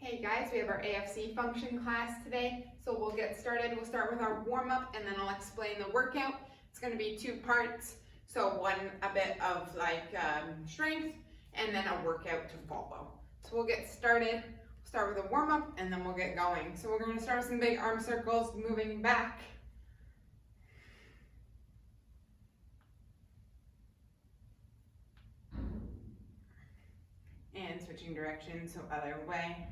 Hey guys, we have our AFC Function class today, so we'll get started. We'll start with our warm-up and then I'll explain the workout. It's going to be two parts, so one a bit of strength and then a workout to follow. So we'll get started. We'll start with a warm-up and then we'll get going. So we're going to start with some big arm circles, moving back. And switching directions, so other way.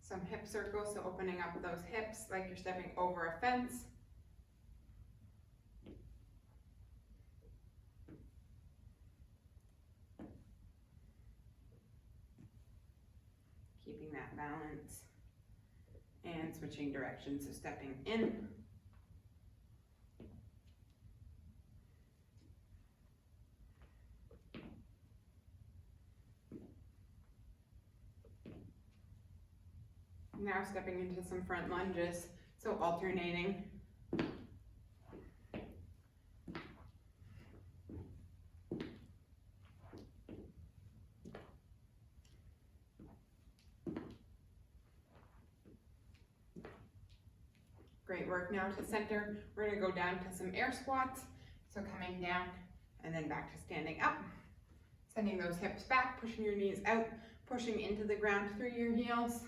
Some hip circles, so opening up those hips like you're stepping over a fence. Keeping that balance. And switching directions, so stepping in. Now stepping into some front lunges, so alternating. Great work. Now to center, we're going to go down to some air squats. So coming down and then back to standing up. Sending those hips back, pushing your knees out, pushing into the ground through your heels.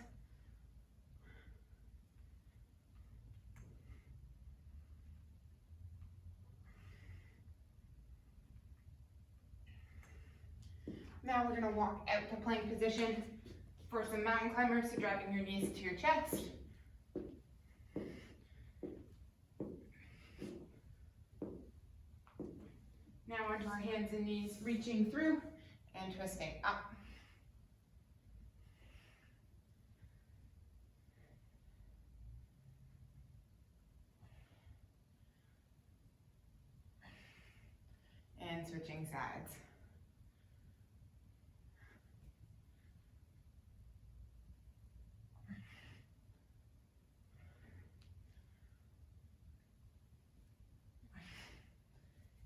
Now we're going to walk out to plank position for some mountain climbers, so driving your knees to your chest. Now onto our hands and knees, reaching through and twisting up. And switching sides.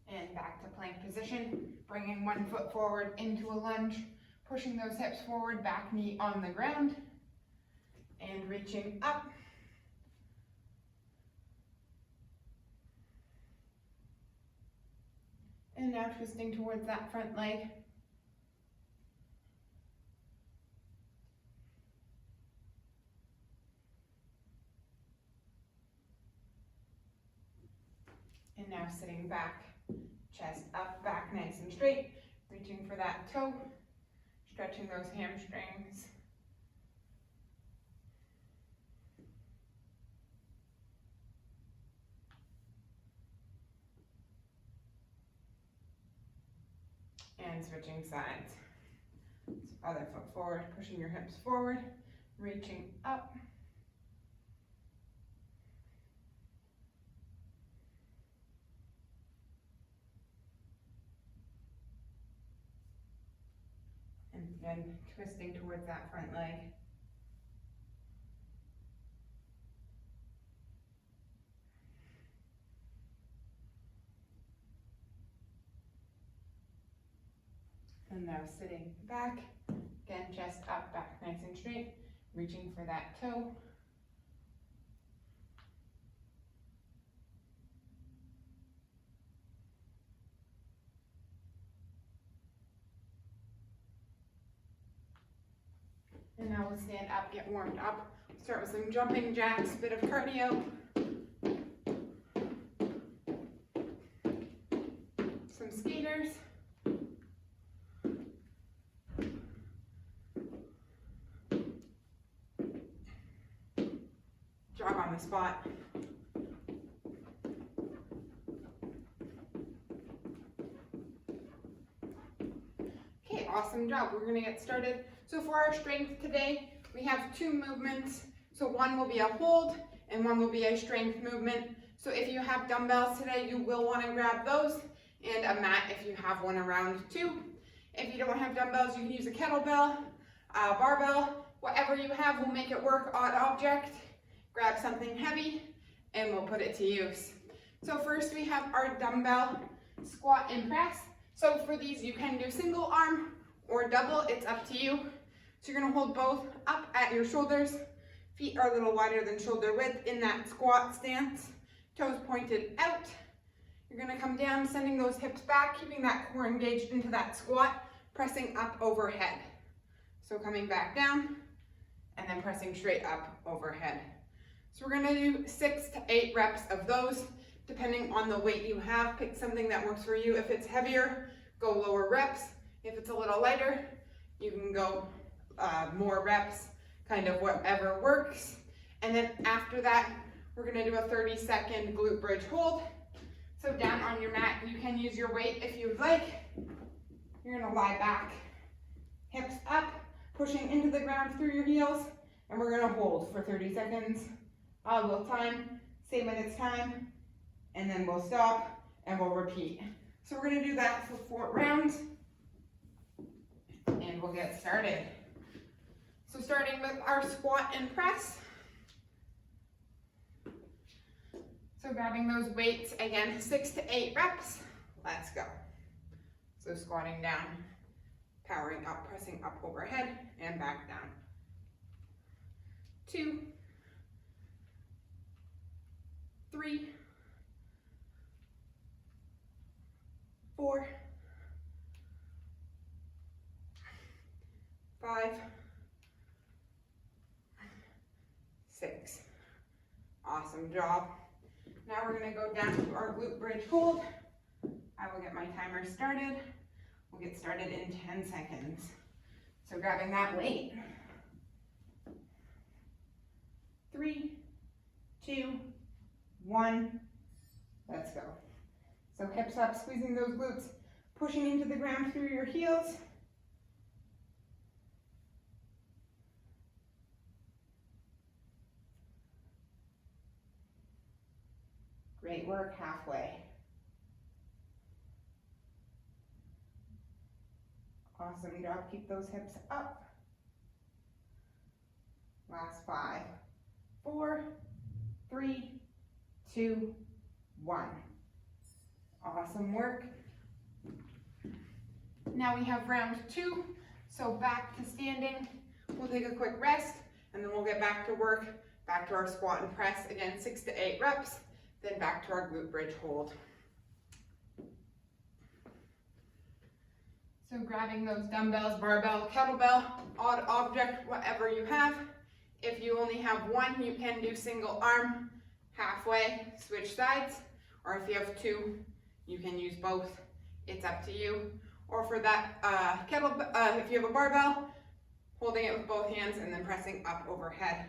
And back to plank position, bringing one foot forward into a lunge, pushing those hips forward, back knee on the ground, and reaching up. And now twisting towards that front leg. And now sitting back. Chest up, back nice and straight, reaching for that toe, stretching those hamstrings. And switching sides. So other foot forward, pushing your hips forward, reaching up. And then twisting towards that front leg. And now sitting back, again chest up, back nice and straight, reaching for that toe. And now we'll stand up, get warmed up. Start with some jumping jacks, bit of cardio. Some skaters. Jog on the spot. Okay, awesome job. We're gonna get started. So for our strength today, we have two movements. So one will be a hold and one will be a strength movement. So if you have dumbbells today, you will want to grab those, and a mat if you have one around too. If you don't have dumbbells, you can use a kettlebell, a barbell, whatever you have will make it work. Odd object, grab something heavy and we'll put it to use. So first we have our dumbbell squat and press. So for these you can do single arm or double, it's up to you. So you're gonna hold both up at your shoulders. Feet are a little wider than shoulder width in that squat stance. Toes pointed out. You're gonna come down, sending those hips back, keeping that core engaged into that squat, pressing up overhead. So coming back down and then pressing straight up overhead. So we're gonna do 6 to 8 reps of those, depending on the weight you have. Pick something that works for you. If it's heavier, go lower reps. If it's a little lighter, you can go more reps, kind of whatever works. And then after that, we're gonna do a 30-second glute bridge hold. So down on your mat, you can use your weight if you'd like. You're gonna lie back, hips up, pushing into the ground through your heels, and we're gonna hold for 30 seconds. We'll time, say when it's time, and then we'll stop and we'll repeat. So we're gonna do that for 4 rounds, and we'll get started. So starting with our squat and press. So grabbing those weights, again, 6 to 8 reps, let's go. So squatting down, powering up, pressing up overhead, and back down. 2, 3, 4, 5, 6. Awesome job. Now we're gonna go down to our glute bridge hold. I will get my timer started. We'll get started in 10 seconds. So grabbing that weight. 3, 2, 1, let's go. So hips up, squeezing those glutes, pushing into the ground through your heels. Great work, halfway. Awesome job, keep those hips up. Last 5, 4, 3, 2, 1. Awesome work. Now we have round 2. So back to standing. We'll take a quick rest and then we'll get back to work, back to our squat and press. Again, 6 to 8 reps, then back to our glute bridge hold. So grabbing those dumbbells, barbell, kettlebell, odd object, whatever you have. If you only have one, you can do single arm, halfway, switch sides. Or if you have 2, you can use both. It's up to you. Or for that if you have a barbell, holding it with both hands and then pressing up overhead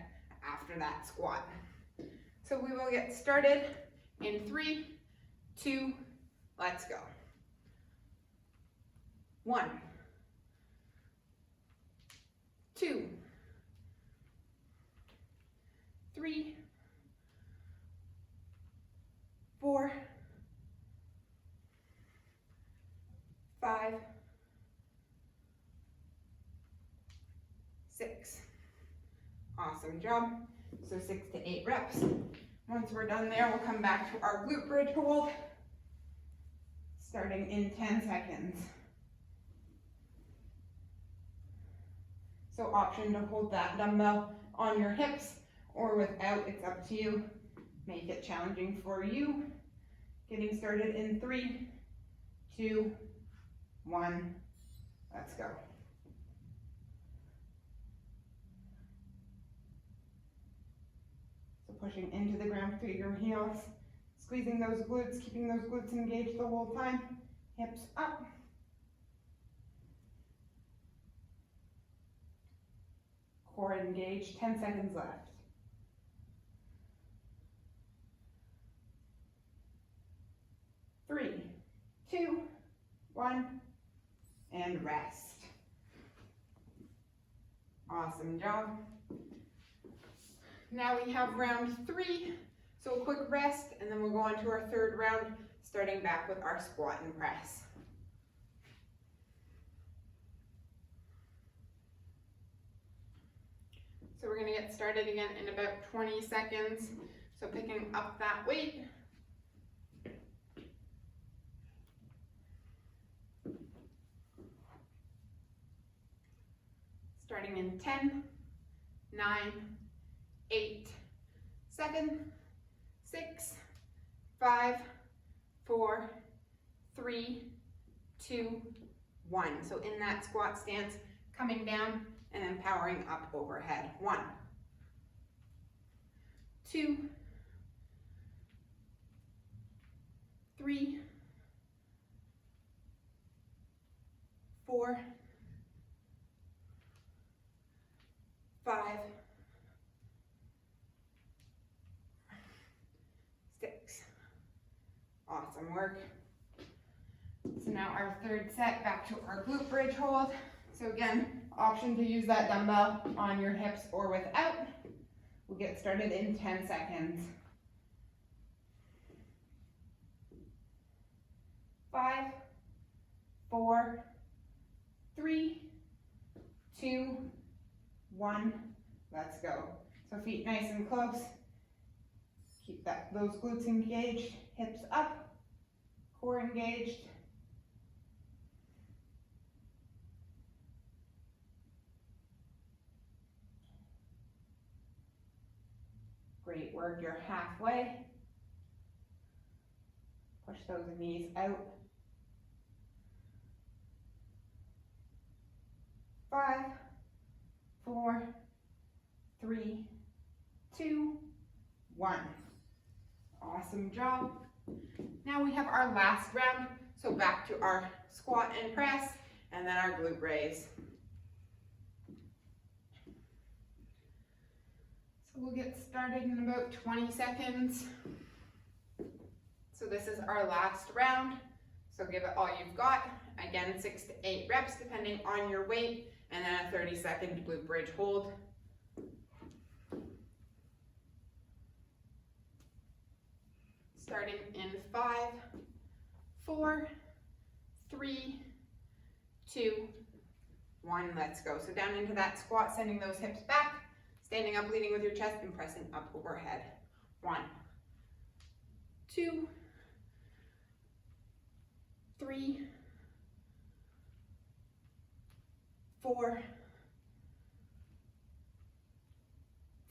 after that squat. So we will get started in 3, 2, let's go. 1, 2, 3, 4, 5, 6. Awesome job. So 6 to 8 reps. Once we're done there, we'll come back to our glute bridge hold, starting in 10 seconds. So option to hold that dumbbell on your hips or without, it's up to you. Make it challenging for you. Getting started in 3, 2, 1, let's go. So pushing into the ground through your heels, squeezing those glutes, keeping those glutes engaged the whole time. Hips up. Core engaged, 10 seconds left. 3, 2, 1, and rest. Awesome job. Now we have round 3, so a quick rest, and then we'll go on to our 3rd round, starting back with our squat and press. So we're going to get started again in about 20 seconds. So picking up that weight, Starting in 10, 9, 8, 7, 6, 5, 4, 3, 2, 1. So in that squat stance, coming down and then powering up overhead. 1, 2, 3, 4, 5, 6. Awesome work. So now our third set, back to our glute bridge hold. So again, option to use that dumbbell on your hips or without. We'll get started in 10 seconds. 5, 4, 3, 2, 1. Let's go. So feet nice and close. Keep those glutes engaged, hips up, core engaged. Great work, you're halfway. Push those knees out. 5, 4, 3, 2, 1. Awesome job. Now we have our last round. So back to our squat and press, and then our glute raise. So we'll get started in about 20 seconds. So this is our last round. So give it all you've got. Again, 6 to 8 reps depending on your weight, and then a 30-second glute bridge hold. Starting in 5, 4, 3, 2, 1. Let's go. So down into that squat, sending those hips back, standing up, leading with your chest, and pressing up overhead. 1, 2, 3, 4,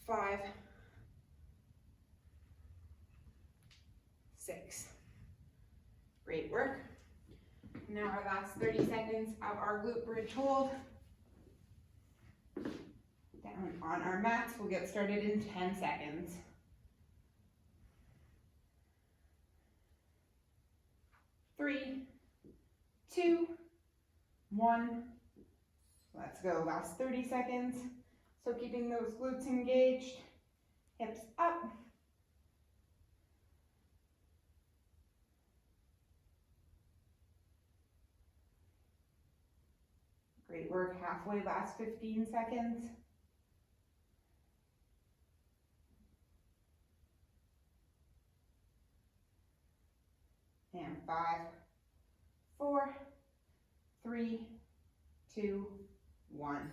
5, 6. Great work. Now our last 30 seconds of our glute bridge hold. Down on our mats, we'll get started in 10 seconds. 3, 2, 1. Let's go. Last 30 seconds. So keeping those glutes engaged, hips up. Great work. Halfway, last 15 seconds. And 5, 4, 3, 2, 1.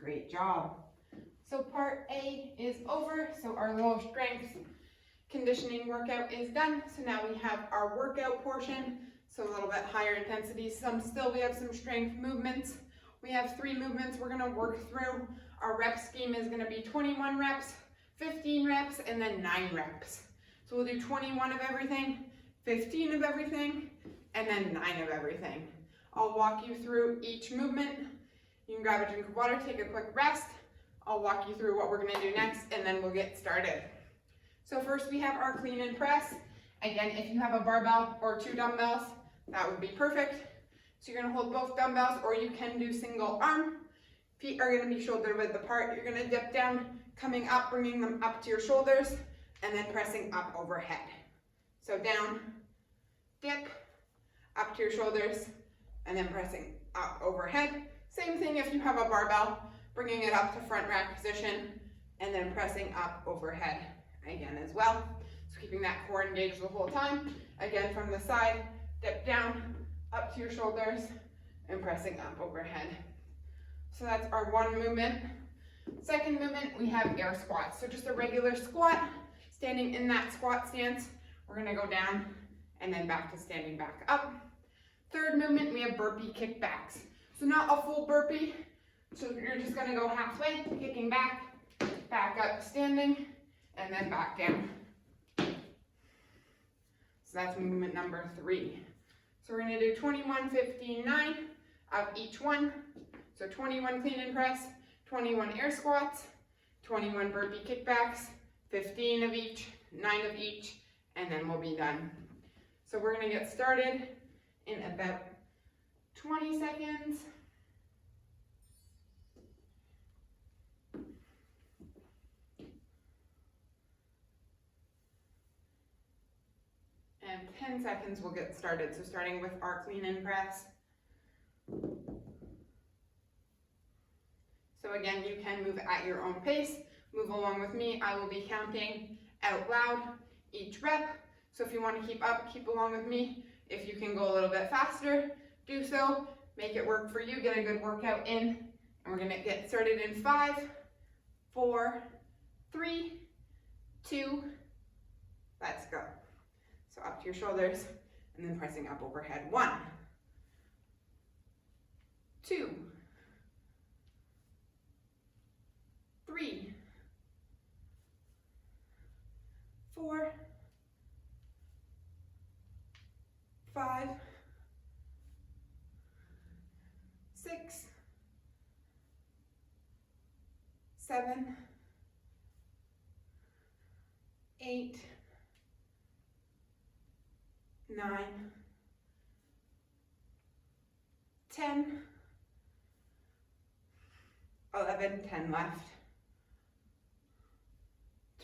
Great job. So part A is over. So our little strength conditioning workout is done. So now we have our workout portion. So a little bit higher intensity. We have some strength movements. We have 3 movements we're gonna work through. Our rep scheme is gonna be 21 reps, 15 reps, and then 9 reps. So we'll do 21 of everything, 15 of everything, and then 9 of everything. I'll walk you through each movement. You can grab a drink of water, take a quick rest. I'll walk you through what we're gonna do next, and then we'll get started. So first we have our clean and press. Again, if you have a barbell or 2 dumbbells, that would be perfect. So you're gonna hold both dumbbells, or you can do single arm. Feet are gonna be shoulder width apart. You're gonna dip down, coming up, bringing them up to your shoulders, and then pressing up overhead. So down, dip, up to your shoulders, and then pressing up overhead. Same thing if you have a barbell, bringing it up to front rack position, and then pressing up overhead again as well. So keeping that core engaged the whole time. Again, from the side, dip down, up to your shoulders, and pressing up overhead. So that's our 1 movement. Second movement, we have air squats. So just a regular squat, standing in that squat stance. We're gonna go down and then back to standing back up. Third movement, we have burpee kickbacks. So not a full burpee, So you're just gonna go halfway, kicking back, back up, standing, and then back down. So that's movement number 3. So we're gonna do 21, 15, 9 of each one. So 21 clean and press, 21 air squats, 21 burpee kickbacks, 15 of each, 9 of each, and then we'll be done. So we're gonna get started in about 20 seconds. And 10 seconds we'll get started. So starting with our clean and press. So again, you can move at your own pace. Move along with me. I will be counting out loud each rep. So if you want to keep up, keep along with me. If you can go a little bit faster, do so. Make it work for you. Get a good workout in. And we're going to get started in 5, 4, 3, 2, let's go. So up to your shoulders and then pressing up overhead. 1, 2, 3, 4, 5, 6, 7, 8, 9, 10, 11, 10 left,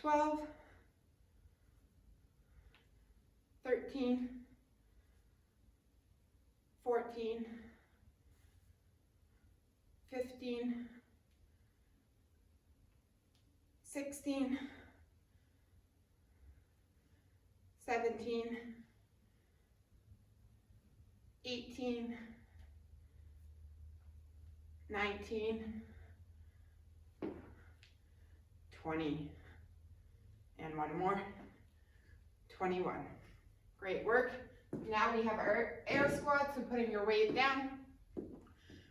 12, 13, 14, 15, 16, 17, 18, 19, 20, and one more, 21. Great work. Now we have our air squats, so putting your weight down,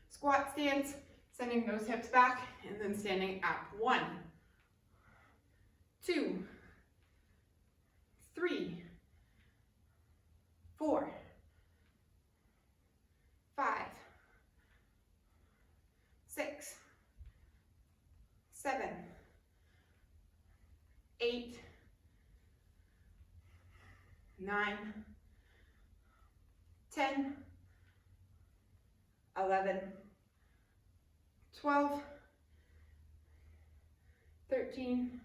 squat stance, sending those hips back, and then standing up. 1, 2, 3, 4, 5, 6, 7, 8, 9, 10, 11, 12, 13,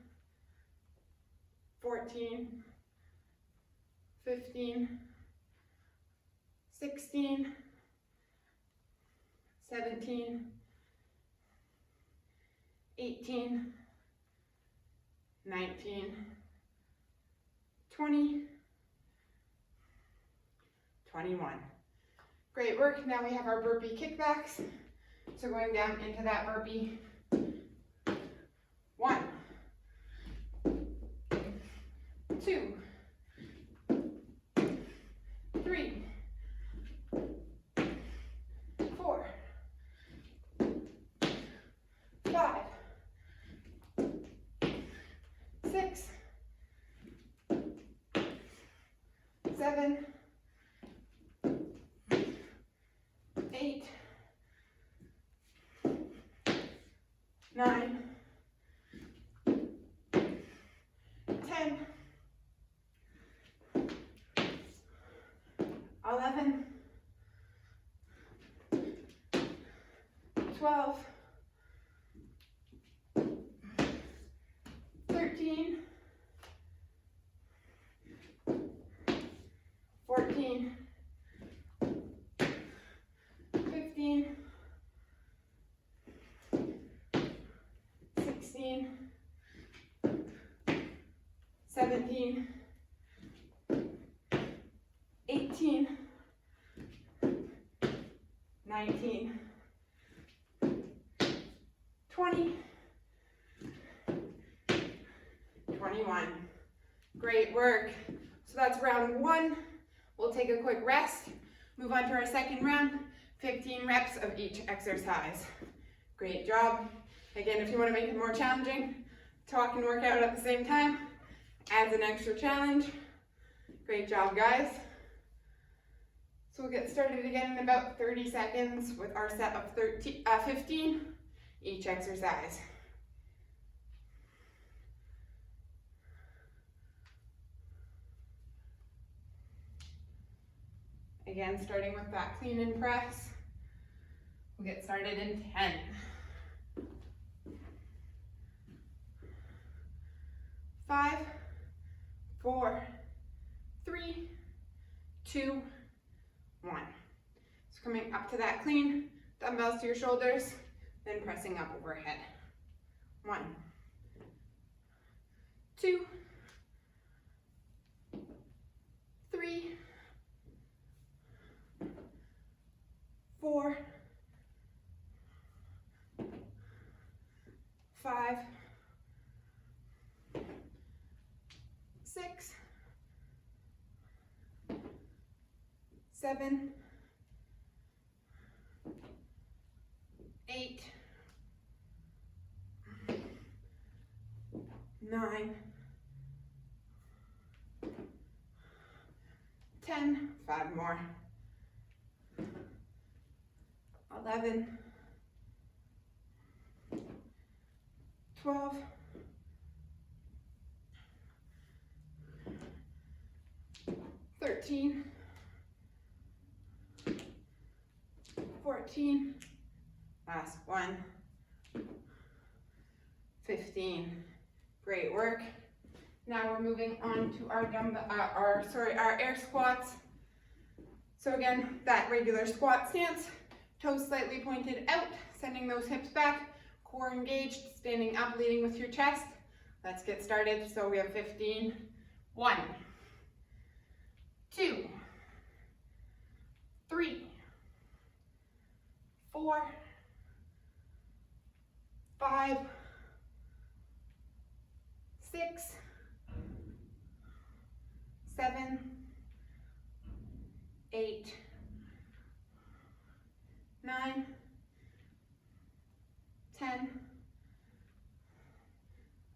14, 15, 16, 17, 18, 19, 20, 21. Great work. Now we have our burpee kickbacks. So going down into that burpee. 1, 2, 3, 4, 5, 6, 7, 8, 9, 10, 11, 12, 13, 14, 15, 16, 17, 18, 19, 20, 21. Great work. So that's round 1. We'll take a quick rest, move on to our second round, 15 reps of each exercise. Great job. Again, if you want to make it more challenging, talk and work out at the same time, adds an extra challenge. Great job, guys. So we'll get started again in about 30 seconds with our set of 15 each exercise. Again, starting with that clean and press. We'll get started in 10. 5, 4, 3, 2, 1. So coming up to that clean, dumbbells to your shoulders, then pressing up overhead. 1, 2, 3, 4, 5, 6, 7, 8, 9, 10, 5 more, 11, 12, 13, 14, last one, 15. Great work. Now we're moving on to our our air squats. So again, that regular squat stance, toes slightly pointed out, sending those hips back, core engaged, standing up, leading with your chest. Let's get started. So we have 15. 1, 2, 3, 4, 5, 6, 7, 8, 9, 10,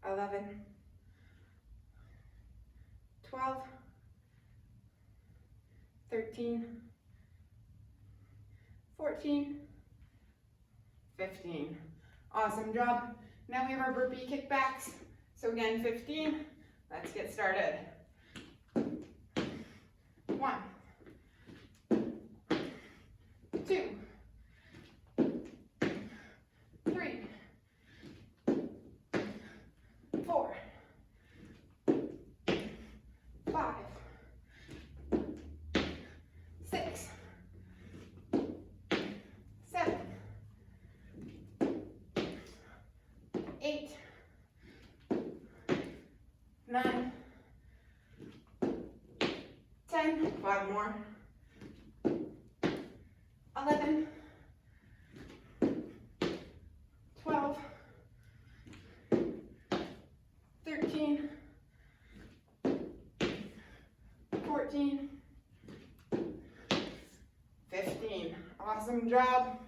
11, 12, 13, 14, 15. Awesome job. Now we have our burpee kickbacks. So again, 15. Let's get started. 1, 2, 3, 4, 5, 6, 7, 8, 9, 10, 5 more, 11, 12, 13, 14, 15. Awesome job.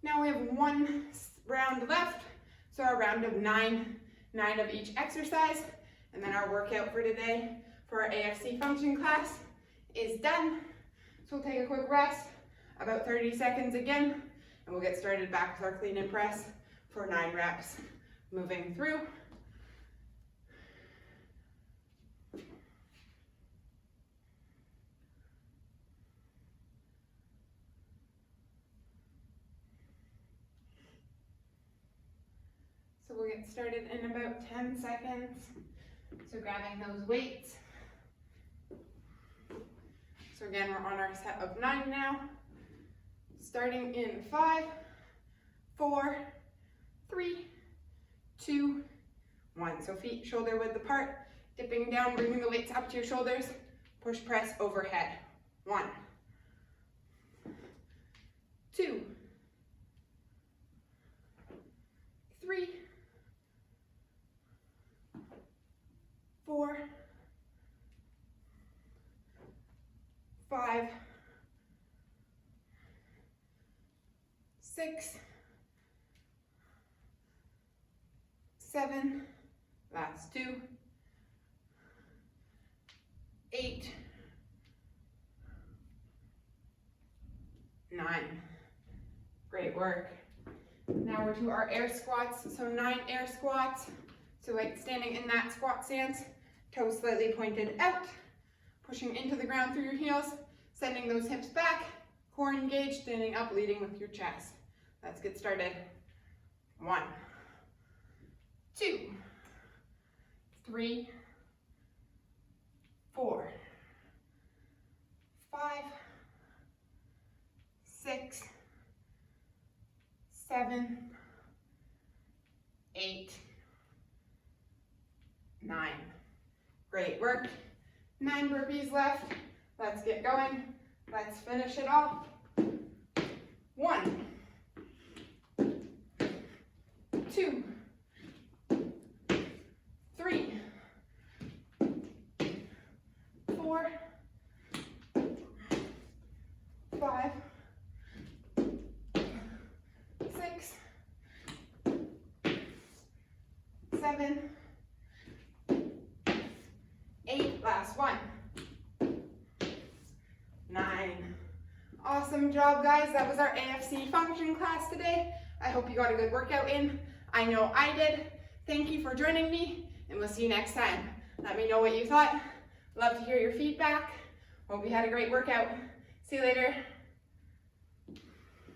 Now we have one round left. So our round of 9 of each exercise. And then our workout for today for our AFC Function class is done. So we'll take a quick rest, about 30 seconds again, and we'll get started back with our clean and press for 9 reps. Moving through. So we'll get started in about 10 seconds. So grabbing those weights. So again, we're on our set of 9 now. Starting in 5, 4, 3, 2, 1. So feet shoulder width apart, dipping down, bringing the weights up to your shoulders. Push press overhead. 1, 2, 3, 4, 5, 6, 7, last 2, 8, 9. Great work. Now we're to our air squats. So 9 air squats. So like standing in that squat stance, toes slightly pointed out, pushing into the ground through your heels, sending those hips back, core engaged, standing up, leading with your chest. Let's get started. 1, 2, 3, 4, 5, 6, 7, 8, 9. Great work. 9 burpees left. Let's get going. Let's finish it off. 1, 2, 3, 4, 5, 6, 7, 8, last one, 9. Awesome job, guys. That was our AFC Function class today. I hope you got a good workout in. I know I did. Thank you for joining me, and we'll see you next time. Let me know what you thought. Love to hear your feedback. Hope you had a great workout. See you later.